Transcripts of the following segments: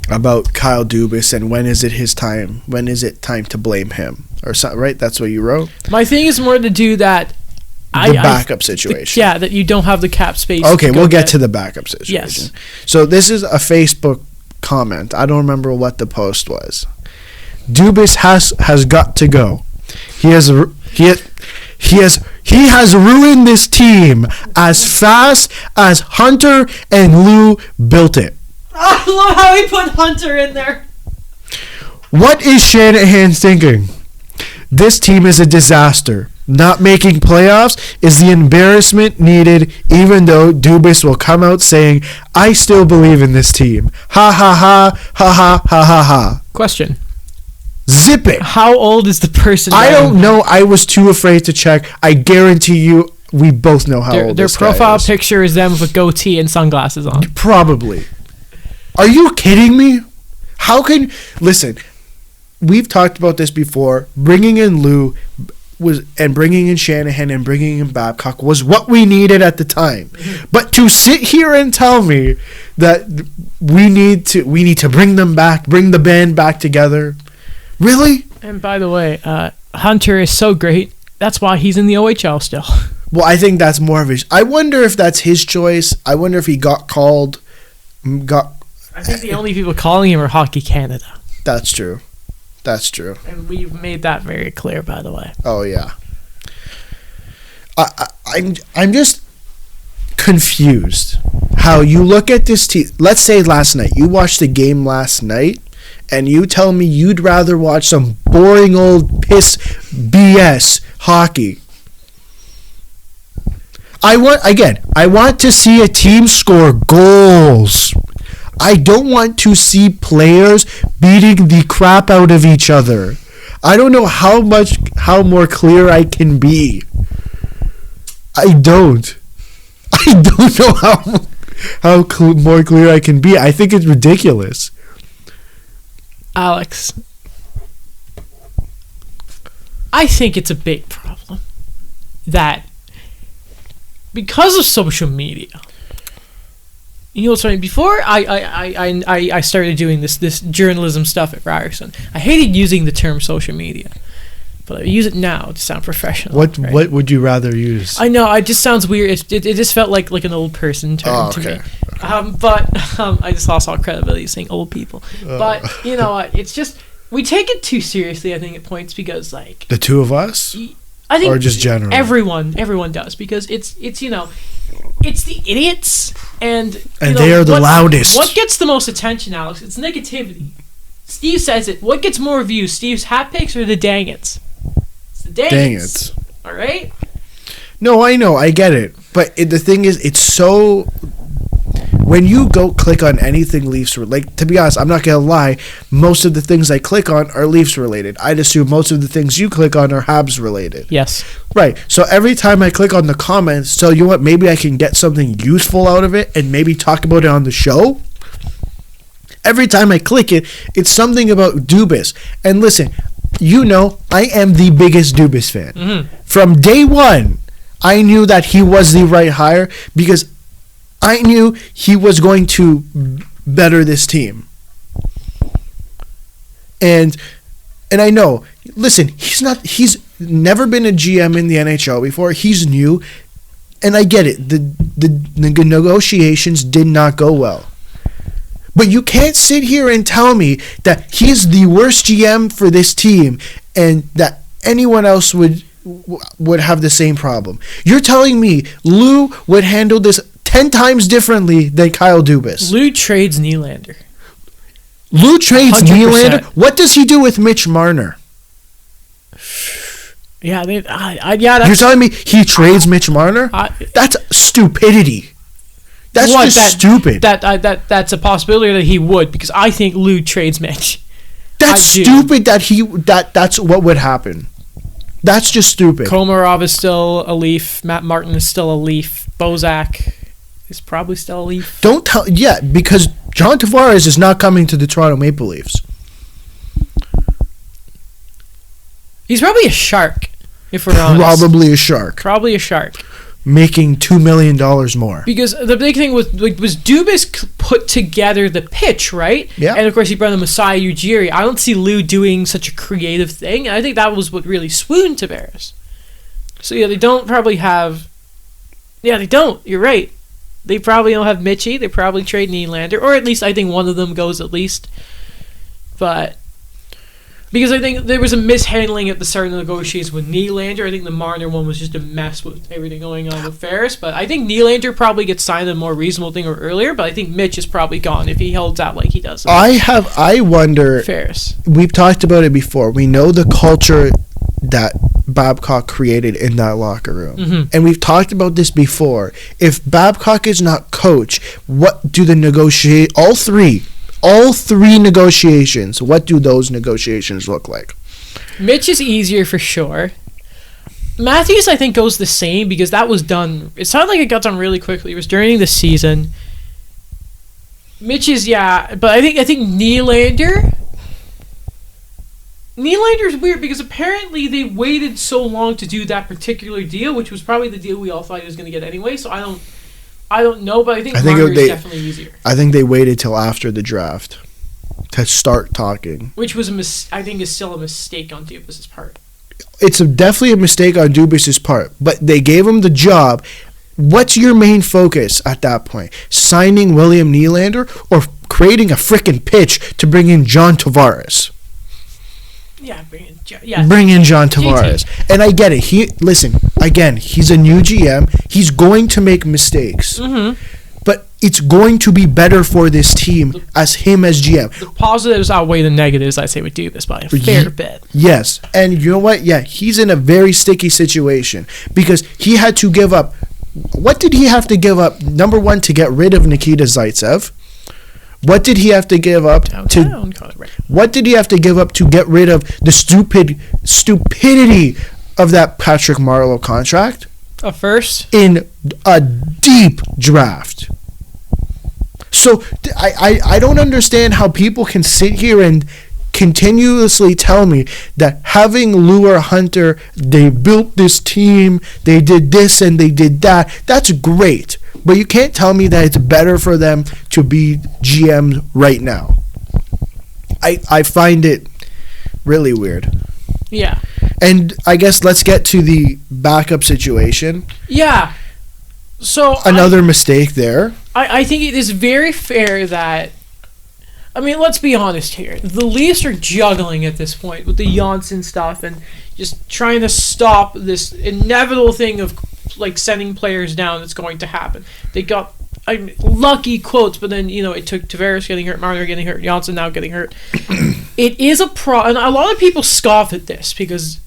about Kyle Dubas and when is it his time? When is it time to blame him? Or something, right? That's what you wrote? My thing is more to do that. The backup situation. That you don't have the cap space. Okay, we'll get to the backup situation. Yes. So this is a Facebook comment. I don't remember what the post was. Dubas has got to go. He has ruined this team as fast as Hunter and Lou built it. I love how he put Hunter in there. What is Shanahan thinking? This team is a disaster. Not making playoffs is the embarrassment needed, even though Dubas will come out saying, I still believe in this team. Ha ha ha, ha ha ha ha ha. Question. Zip it. How old is the person? I don't know. I was too afraid to check. I guarantee you we both know how old their this guy profile is. picture is them with a goatee and sunglasses on. Probably. Are you kidding me? How can... Listen, we've talked about this before. Bringing in Lou and bringing in Shanahan and bringing in Babcock was what we needed at the time. But to sit here and tell me that we need to bring them back, bring the band back together... Really? And by the way, Hunter is so great. That's why he's in the OHL still. Well, I think that's more of his... I wonder if that's his choice. I wonder if he got called... I think the only people calling him are Hockey Canada. That's true. That's true. And we've made that very clear, by the way. Oh, yeah. I'm just confused how you look at this team. Let's say last night. You watched the game last night. And you tell me you'd rather watch some boring old piss BS hockey. I want to see a team score goals. I don't want to see players beating the crap out of each other. I don't know how more clear I can be. I don't know how more clear I can be. I think it's ridiculous. Alex, I think it's a big problem that because of social media, you know what's funny? Before I started doing this journalism stuff at Ryerson, I hated using the term social media, but I use it now to sound professional. What would you rather use? I know, it just sounds weird. It just felt like an old person term to me. Okay. But I just lost all credibility saying old people. But you know what? It's just we take it too seriously. I think at points because like the two of us, I think, or just general. Everyone does because it's you know it's the idiots and they are the loudest. What gets the most attention, Alex? It's negativity. Steve says it. What gets more views, Steve's hat picks or the dang-its? It's the dang-its. All right. No, I know, I get it, but the thing is, it's so. When you go click on anything Leafs, like, to be honest, I'm not going to lie, most of the things I click on are Leafs related. I'd assume most of the things you click on are Habs related. Yes. Right. So every time I click on the comments, so you know what, maybe I can get something useful out of it and maybe talk about it on the show. Every time I click it, it's something about Dubas. And listen, you know, I am the biggest Dubas fan. Mm-hmm. From day one, I knew that he was the right hire because I knew he was going to better this team. And I know, listen, he's never been a GM in the NHL before. He's new. And I get it. The negotiations did not go well. But you can't sit here and tell me that he's the worst GM for this team and that anyone else would have the same problem. You're telling me Lou would handle this 10 times differently than Kyle Dubas. Lou trades Nylander. Lou trades 100%. Nylander? What does he do with Mitch Marner? Yeah, you're telling me he trades Mitch Marner? That's stupidity. That's just stupid. That's a possibility that he would, because I think Lou trades Mitch. That's stupid that's what would happen. That's just stupid. Komarov is still a Leaf. Matt Martin is still a Leaf. Bozak is probably still a Leaf. Don't tell... Yeah, because John Tavares is not coming to the Toronto Maple Leafs. He's probably a Shark, if we're honest. Probably a Shark. Probably a Shark. making $2 million more. Because the big thing was Dubas put together the pitch, right? Yeah. And of course he brought in Masai Ujiri. I don't see Lou doing such a creative thing. I think that was what really swooned Tavares. So yeah, they don't probably have. Yeah, they don't. You're right. They probably don't have Mitchie. They probably trade Nylander, or at least I think one of them goes at least. But because I think there was a mishandling at the start of the negotiations with Nylander. I think the Marner one was just a mess with everything going on with Ferris. But I think Nylander probably gets signed a more reasonable thing or earlier. But I think Mitch is probably gone if he holds out like he does. I wonder. Ferris. We've talked about it before. We know the culture that Babcock created in that locker room. Mm-hmm. And we've talked about this before. If Babcock is not coach, what do the negotiate all three negotiations, what do those negotiations look like? Mitch is easier for sure. Matthews, I think, goes the same because that was done. It sounded like it got done really quickly. It was during the season. Mitch is, yeah, but I think Nylander's weird because apparently they waited so long to do that particular deal, which was probably the deal we all thought he was going to get anyway. So I don't know, but I think Marner is definitely easier. I think they waited till after the draft to start talking, which was I think is still a mistake on Dubas' part. It's definitely a mistake on Dubas' part, but they gave him the job. What's your main focus at that point? Signing William Nylander or creating a freaking pitch to bring in John Tavares? Yeah, bring in John Tavares. And I get it. He's a new GM. He's going to make mistakes. Mm-hmm. But it's going to be better for this team as GM. The positives outweigh the negatives, I say, with Dubas by a fair bit. Yes. And you know what? Yeah, he's in a very sticky situation because he had to give up. What did he have to give up? Number one, to get rid of Nikita Zaitsev. What did he have to give up What did he have to give up to get rid of the stupidity of that Patrick Marleau contract? A first in a deep draft. So I don't understand how people can sit here and continuously tell me that having Lou or Hunter, they built this team, they did this and they did that. That's great. But you can't tell me that it's better for them to be GMs right now. I find it really weird. Yeah. And I guess let's get to the backup situation. Yeah. So another mistake there. I think it is very fair that, I mean, let's be honest here. The Leafs are juggling at this point with the Janssen stuff and just trying to stop this inevitable thing of like sending players down that's going to happen. They got lucky quotes, but then, it took Tavares getting hurt, Marner getting hurt, Janssen now getting hurt. It is and a lot of people scoff at this because,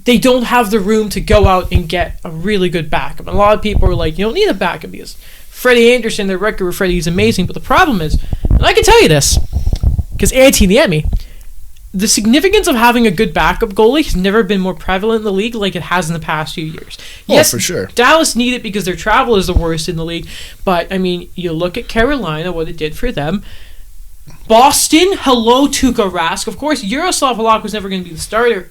they don't have the room to go out and get a really good backup. And a lot of people are like, you don't need a backup because Freddie Anderson, their record with Freddie is amazing, but the problem is, and I can tell you this, because Antti Niemi, the significance of having a good backup goalie has never been more prevalent in the league like it has in the past few years. Yes, for sure. Dallas need it because their travel is the worst in the league, but, I mean, you look at Carolina, what it did for them. Boston, hello, Tuukka Rask. Of course, Yaroslav Halak was never going to be the starter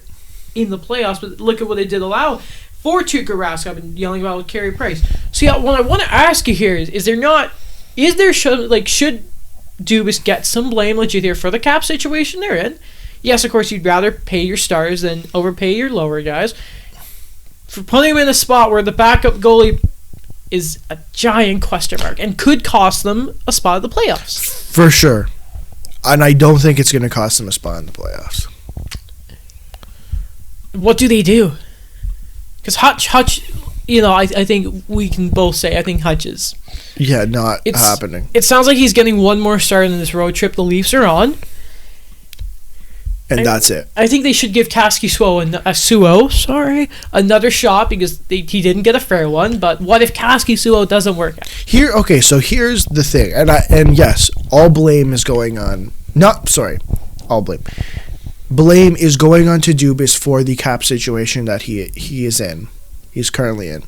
in the playoffs, but look at what they did allow for Tuukka Rask. I've been yelling about with Carey Price. So, yeah, what I want to ask you here is should Dubas get some blame, legit here, for the cap situation they're in? Yes, of course, you'd rather pay your stars than overpay your lower guys. For putting him in a spot where the backup goalie is a giant question mark and could cost them a spot in the playoffs. For sure. And I don't think it's going to cost them a spot in the playoffs. What do they do? Because Hutch, I think we can both say, I think Hutch is... Yeah, not happening. It sounds like he's getting one more start in this road trip the Leafs are on. And that's it. I think they should give Suo another shot because he didn't get a fair one. But what if Suo doesn't work out? So here's the thing, and yes, all blame is going on. All blame. Blame is going on to Dubas for the cap situation that he is in. He's currently in.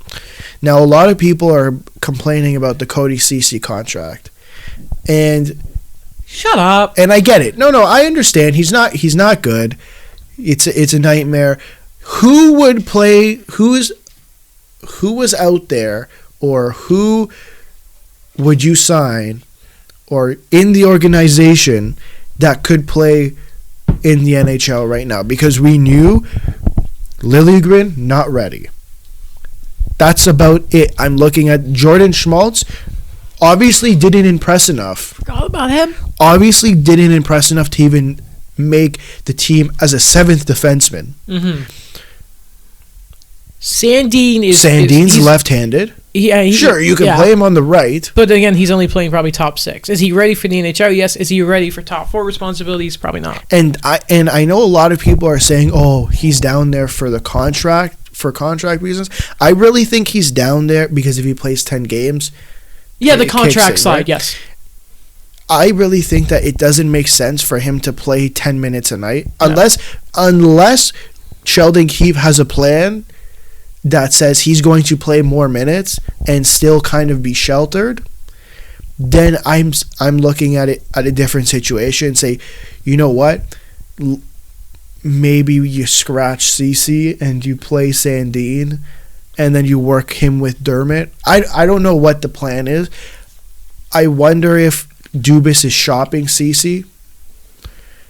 Now, a lot of people are complaining about the Cody Ceci contract, and. Shut up. And I get it. No, I understand. He's not good. It's a nightmare. Who would play? Who is who was out there, or who would you sign, or in the organization that could play in the NHL right now? Because we knew Liljegren not ready. That's about it. I'm looking at Jordan Schmaltz. Obviously didn't impress enough. Forgot about him. Obviously didn't impress enough to even make the team as a 7th defenseman. Mm-hmm. Sandin's he's left-handed. Yeah, sure, you can play him on the right. But again, he's only playing probably top 6. Is he ready for the NHL? Yes. Is he ready for top 4 responsibilities? Probably not. And I know a lot of people are saying, oh, he's down there for contract reasons. I really think he's down there because if he plays 10 games... Yeah, the contract side, right? Yes. I really think that it doesn't make sense for him to play 10 minutes a night. Unless Sheldon Keefe has a plan that says he's going to play more minutes and still kind of be sheltered, then I'm looking at it at a different situation and say, you know what? Maybe you scratch Ceci and you play Sandin and then you work him with Dermott. I don't know what the plan is. I wonder if Dubas is shopping Ceci.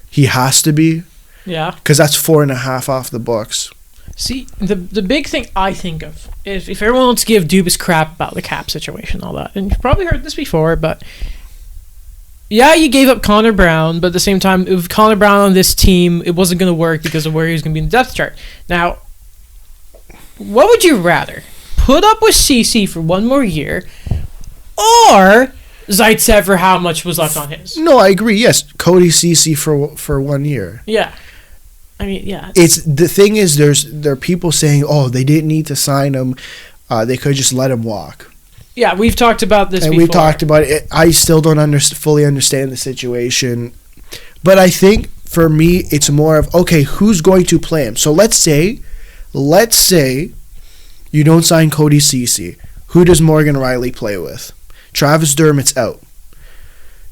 He has to be. Yeah. Because that's 4.5 off the books. See, the big thing I think of is if everyone wants to give Dubas crap about the cap situation and all that, and you've probably heard this before, but yeah, you gave up Connor Brown, but at the same time, with Connor Brown on this team, it wasn't going to work because of where he was going to be in the depth chart. Now, what would you rather? Put up with CC for one more year, or Zaitsev for how much was left on his? No, I agree. Yes, Cody Ceci for 1 year. Yeah. I mean, yeah. It's the thing is, there are people saying, "Oh, they didn't need to sign him; they could just let him walk." Yeah, we've talked about this. And before. we talked about it. I still don't fully understand the situation, but I think for me, it's more of okay, who's going to play him? So let's say you don't sign Cody Ceci. Who does Morgan Riley play with? Travis Dermott's out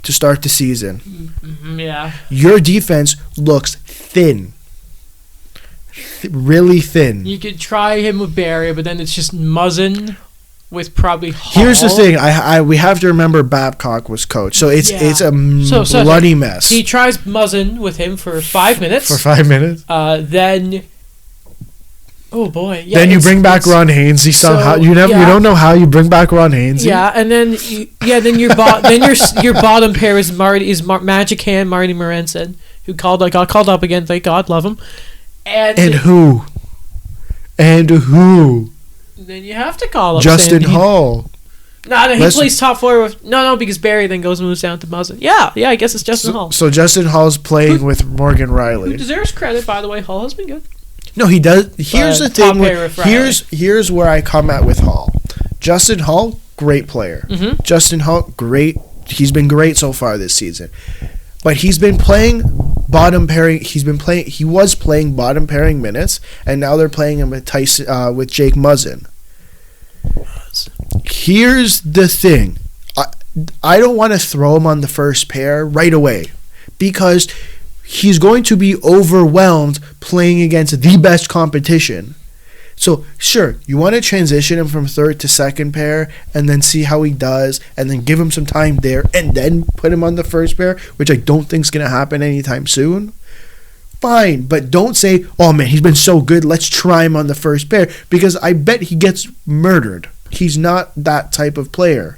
to start the season. Mm-hmm, yeah. Your defense looks thin. Really thin. You could try him with Barry, but then it's just Muzzin with probably Hall. Here's the thing. We have to remember Babcock was coach, so it's a bloody mess. He tries Muzzin with him for 5 minutes. Then... Oh boy! Yeah, then you bring back Ron Hainsey somehow. You don't know how you bring back Ron Hainsey. Yeah, and then your bottom pair is Magic Hand Marty Morensen, who got called up again. Thank God, love him. And who? Then you have to call up Justin Sandy. Hall. No, he plays top 4 with because Barry then moves down to Muzzin. Yeah, I guess it's Justin Hall. So Justin Hall's playing with Morgan Riley. Who deserves credit, by the way. Hall has been good. No, he does. Here's the thing. Here's where I come at with Hall. Justin Hall, great player. Mm-hmm. Justin Hall, great. He's been great so far this season. But he's been playing bottom pairing. He was playing bottom pairing minutes, and now they're playing him with with Jake Muzzin. Here's the thing. I don't want to throw him on the first pair right away because he's going to be overwhelmed playing against the best competition. So, sure, you want to transition him from third to second pair and then see how he does and then give him some time there and then put him on the first pair, which I don't think is going to happen anytime soon. Fine, but don't say, oh man, he's been so good, let's try him on the first pair, because I bet he gets murdered. He's not that type of player.